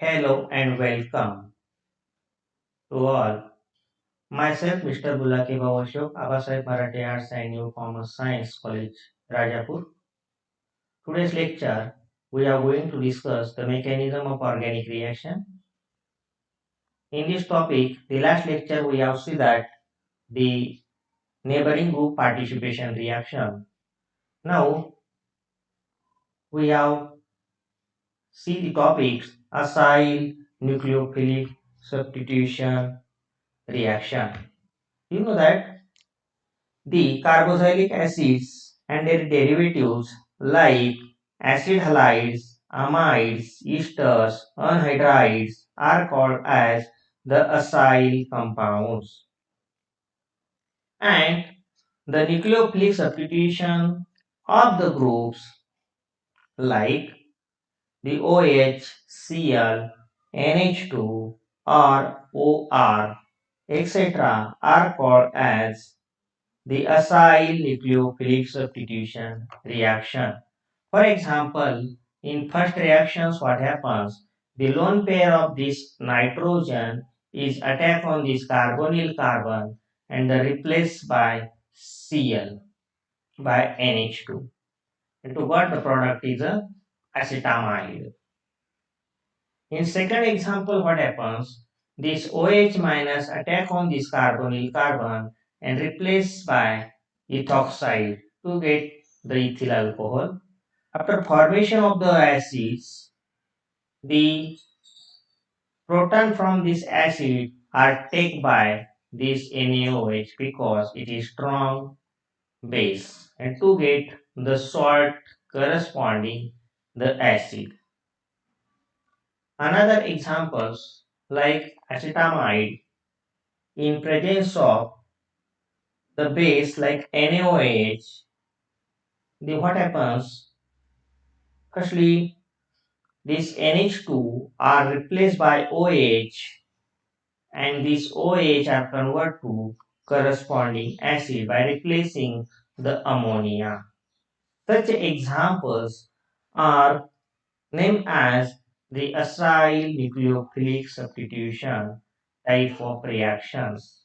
Hello and welcome to all. Myself, Mr. Bulaki Ashok, Abasai Marathi Arts and New Commerce Science College, Rajapur. Today's lecture, we are going to discuss the mechanism of organic reaction. In this topic, the last lecture we have seen that the neighboring group participation reaction. Now we have seen the topics acyl nucleophilic substitution reaction. You know that the carboxylic acids and their derivatives like acid halides, amides, esters, anhydrides are called as the acyl compounds. And the nucleophilic substitution of the groups like the OH, Cl, NH2 or OR, etc. are called as the acyl nucleophilic substitution reaction. For example, in first reactions, what happens? The lone pair of this nitrogen is attacked on this carbonyl carbon and replaced by Cl by NH2. And to what the product is a acetamide. In second example, what happens? This OH minus attack on this carbonyl carbon and replaced by ethoxide to get the ethyl alcohol. After formation of the acids, the proton from this acid are taken by this NaOH because it is strong base and to get the salt corresponding the acid. Another examples like acetamide in presence of the base like NaOH, the what happens? Firstly, this NH2 are replaced by OH and these OH are converted to corresponding acid by replacing the ammonia. Such examples are named as the acyl nucleophilic substitution type of reactions.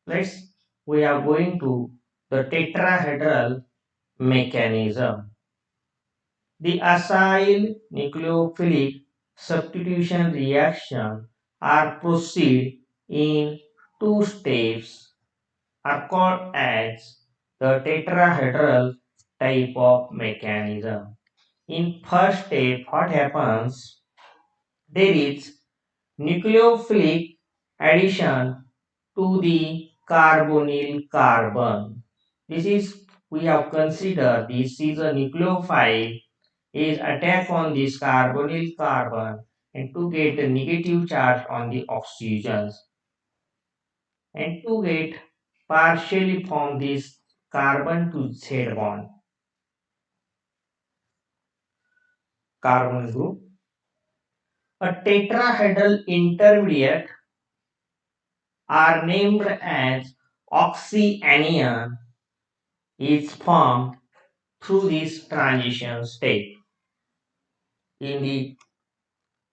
Let's we are going to the tetrahedral mechanism. The acyl nucleophilic substitution reaction are proceed in two steps are called as the tetrahedral type of mechanism. In first step, what happens? There is nucleophilic addition to the carbonyl carbon. This is we have considered this is a nucleophile is attack on this carbonyl carbon and to get a negative charge on the oxygens and to get partially form this carbon to Z bond carbon group. A tetrahedral intermediate are named as oxyanion is formed through this transition step. In the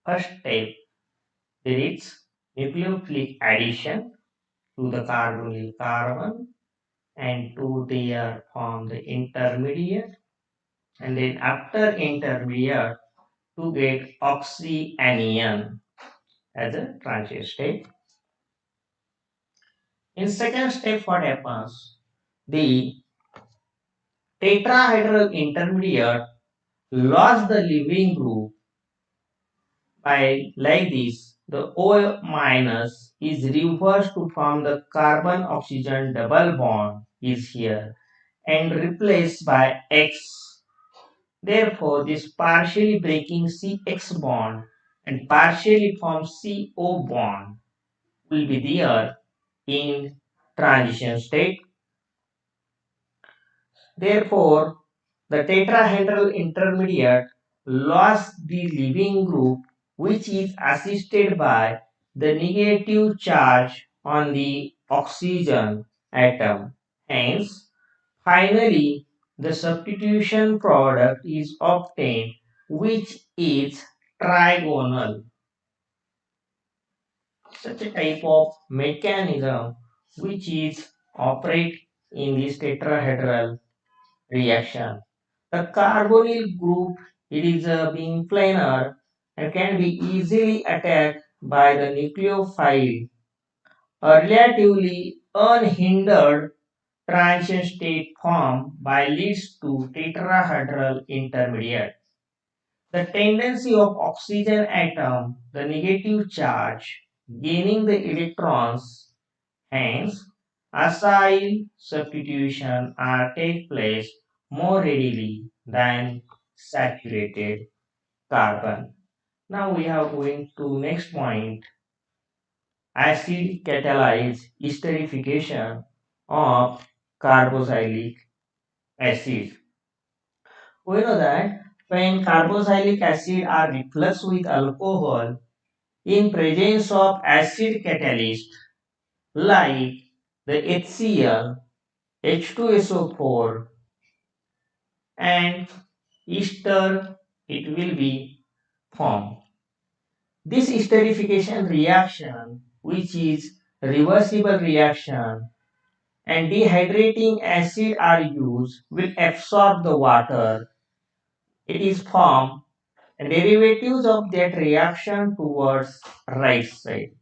first step, there is nucleophilic addition to the carbonyl carbon and to their form the intermediate and then after intermediate to get oxyanion as a transition step. In second step, what happens? The tetrahedral intermediate lost the leaving group by like this. The O minus is reversed to form the carbon oxygen double bond is here and replaced by X. Therefore, this partially breaking CX bond and partially forms CO bond will be there in transition state. Therefore, the tetrahedral intermediate lost the leaving group which is assisted by the negative charge on the oxygen atom. Hence, finally, the substitution product is obtained which is trigonal, such a type of mechanism which is operate in this tetrahedral reaction. The carbonyl group, it is being planar and can be easily attacked by the nucleophile. A relatively unhindered transition state formed by leads to tetrahedral intermediate. The tendency of oxygen atom, the negative charge, gaining the electrons, hence acyl substitution are take place more readily than saturated carbon. Now we are going to next point, acid catalyzed esterification of carboxylic acid. We know that when carboxylic acid are refluxed with alcohol in presence of acid catalyst like the HCl, H2SO4 and ester, it will be formed. This esterification reaction, which is reversible reaction, and dehydrating acid are used, will absorb the water. It is formed and derivatives of that reaction towards right side.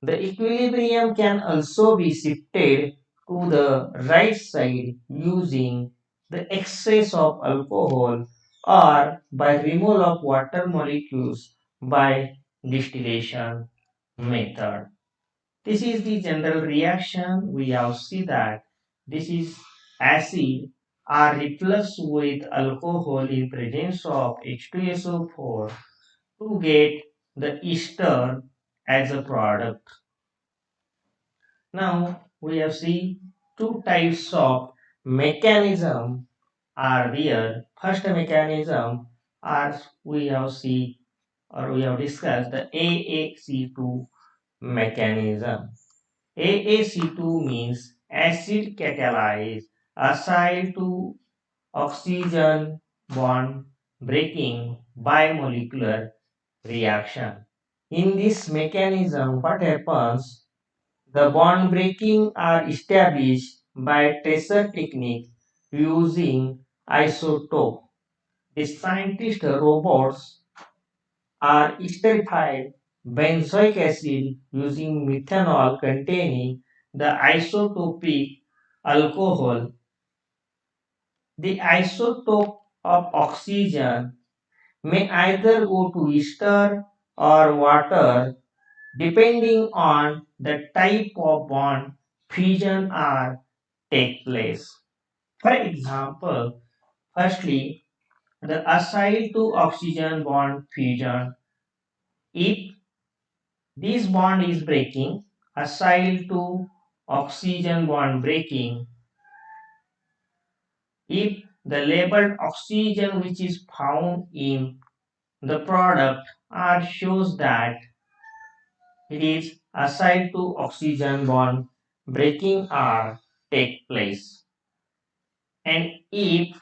The equilibrium can also be shifted to the right side using the excess of alcohol or by removal of water molecules by distillation method. This is the general reaction. We have seen that this is acid are refluxed with alcohol in presence of H2SO4 to get the ester as a product. Now we have seen two types of mechanism are there. First mechanism are we have seen or we have discussed the AAC2 mechanism. AAC2 means acid catalyzed acyl to oxygen bond breaking bimolecular reaction. In this mechanism, what happens? The bond breaking are established by tracer technique using isotope. The scientist robots are esterified benzoic acid using methanol containing the isotopic alcohol. The isotope of oxygen may either go to ester or water depending on the type of bond fusion or take place. For example, firstly, the acyl to oxygen bond fusion. If this bond is breaking, acyl to oxygen bond breaking, if the labeled oxygen which is found in the product are shows that it is acyl to oxygen bond breaking are take place. And if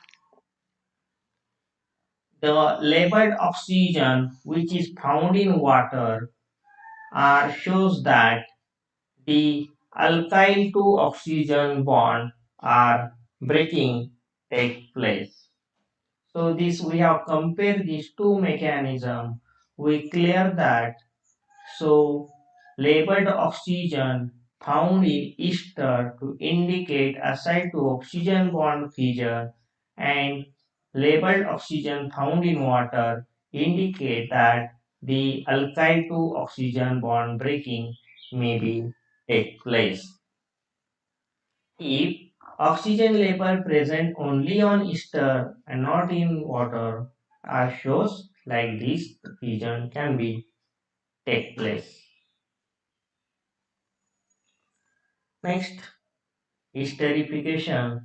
the labeled oxygen which is found in water are shows that the alkyl to oxygen bond are breaking take place. So this we have compared these two mechanisms. We clear that so labeled oxygen found in ester to indicate acyl to oxygen bond fusion and labeled oxygen found in water indicate that the alkyl to oxygen bond breaking may be take place. If oxygen level present only on ester and not in water are shows like this, the fusion can be take place. Next, esterification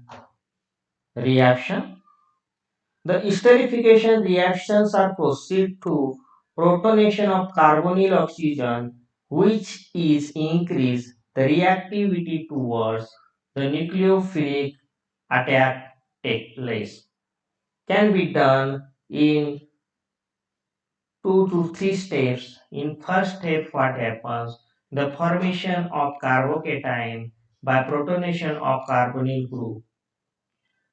reaction. The esterification reactions are proceed to protonation of carbonyl oxygen, which is increase the reactivity towards the nucleophilic attack take place. Can be done in two to three steps. In first step, what happens? The formation of carbocation by protonation of carbonyl group.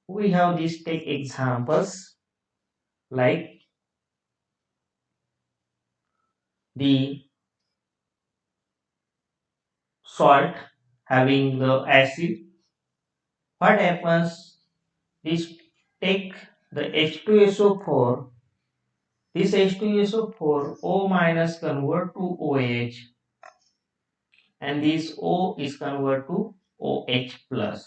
We have these take examples like the salt having the acid. What happens? This take the H2SO4. This H2SO4 O minus convert to OH, and this O is convert to OH plus.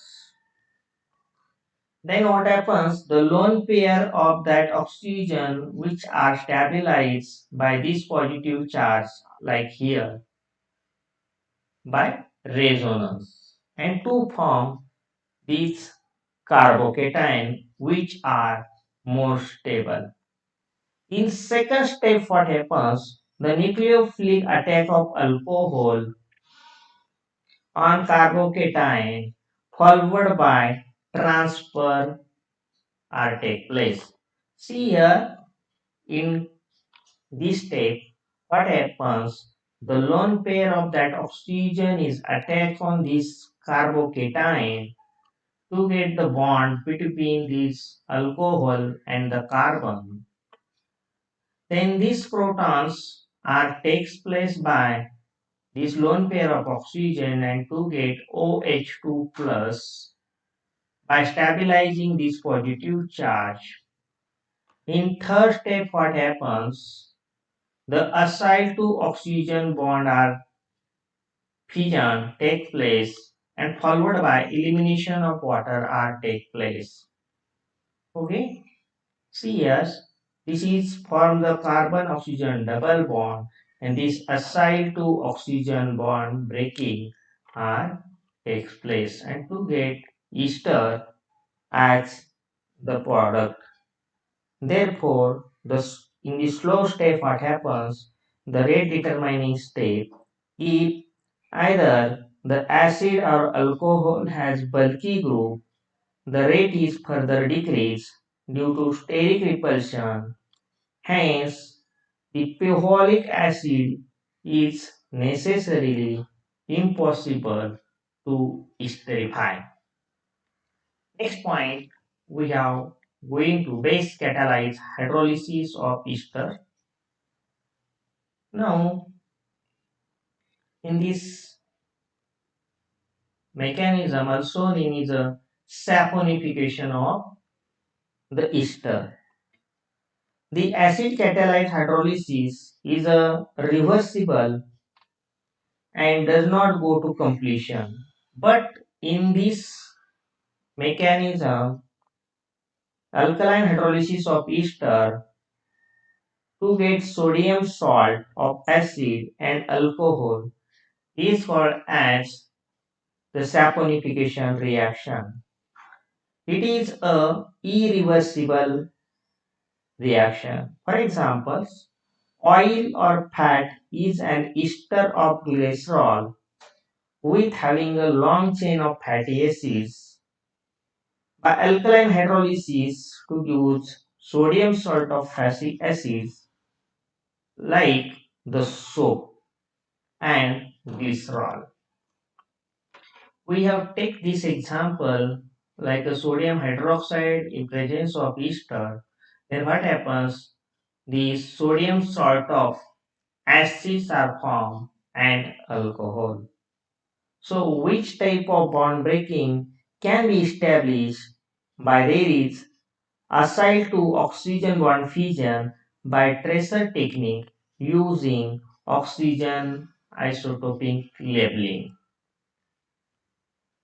Then what happens? The lone pair of that oxygen which are stabilized by this positive charge like here by resonance, and to form these carbocation which are more stable. In second step what happens? The nucleophilic attack of alcohol on carbocation followed by transfer are take place. See here in this step what happens? The lone pair of that oxygen is attacked on this carbocation to get the bond between this alcohol and the carbon. Then these protons are takes place by this lone pair of oxygen and to get OH2 plus by stabilizing this positive charge. In third step what happens? The acyl to oxygen bond are fission take place and followed by elimination of water are take place. Okay, see yes, this is from the carbon oxygen double bond, and this acyl to oxygen bond breaking are takes place and to get ester as the product. Therefore, in the slow step what happens, the rate determining step, if either the acid or alcohol has bulky group, the rate is further decreased due to steric repulsion. Hence, the pyrrolic acid is necessarily impossible to esterify. Next point, we have going to base catalyze hydrolysis of ester. Now, in this mechanism also known as a saponification of the ester. The acid catalyzed hydrolysis is a reversible and does not go to completion. But in this mechanism, alkaline hydrolysis of ester to get sodium salt of acid and alcohol is called as the saponification reaction. It is a irreversible reaction. For example, oil or fat is an ester of glycerol with having a long chain of fatty acids. By alkaline hydrolysis to use sodium salt of fatty acids like the soap and glycerol. We have take this example like a sodium hydroxide in presence of ester. Then what happens? The sodium salt of acids are formed and alcohol. So which type of bond breaking can be established by there is acyl to oxygen bond fission by tracer technique using oxygen isotopic labeling.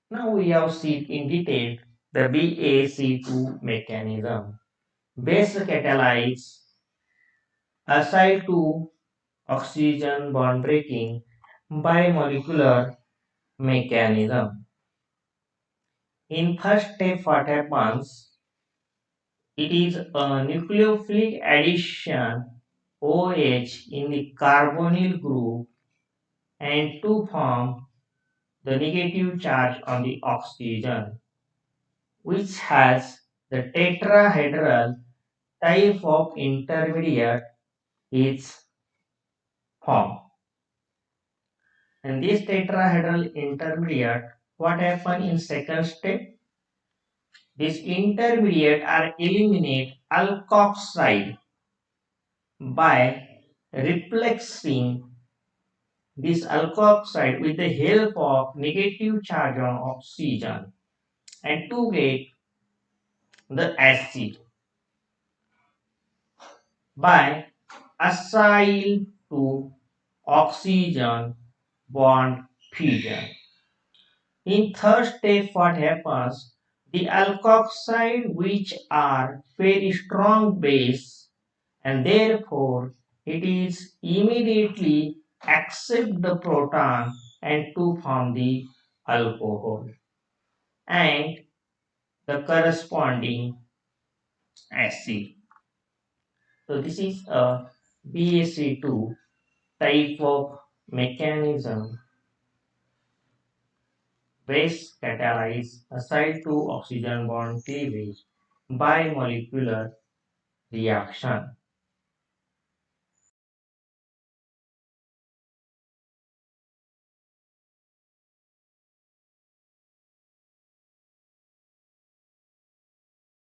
Now we have seen in detail the BAC2 mechanism. Base catalyze acyl to oxygen bond breaking by molecular mechanism. In first step what happens? It is a nucleophilic addition OH in the carbonyl group and to form the negative charge on the oxygen, which has the tetrahedral type of intermediate is formed. And this tetrahedral intermediate, what happen in second step? This intermediate are eliminate alkoxide by replexing this alkoxide with the help of negative charge on oxygen and to get the acid by acyl to oxygen bond fusion. In third step, what happens? The alkoxide, which are very strong base, and therefore it is immediately accept the proton and to form the alcohol and the corresponding acid. So this is a BaC2 type of mechanism. Base catalyze acyl to oxygen bond cleavage by molecular reaction.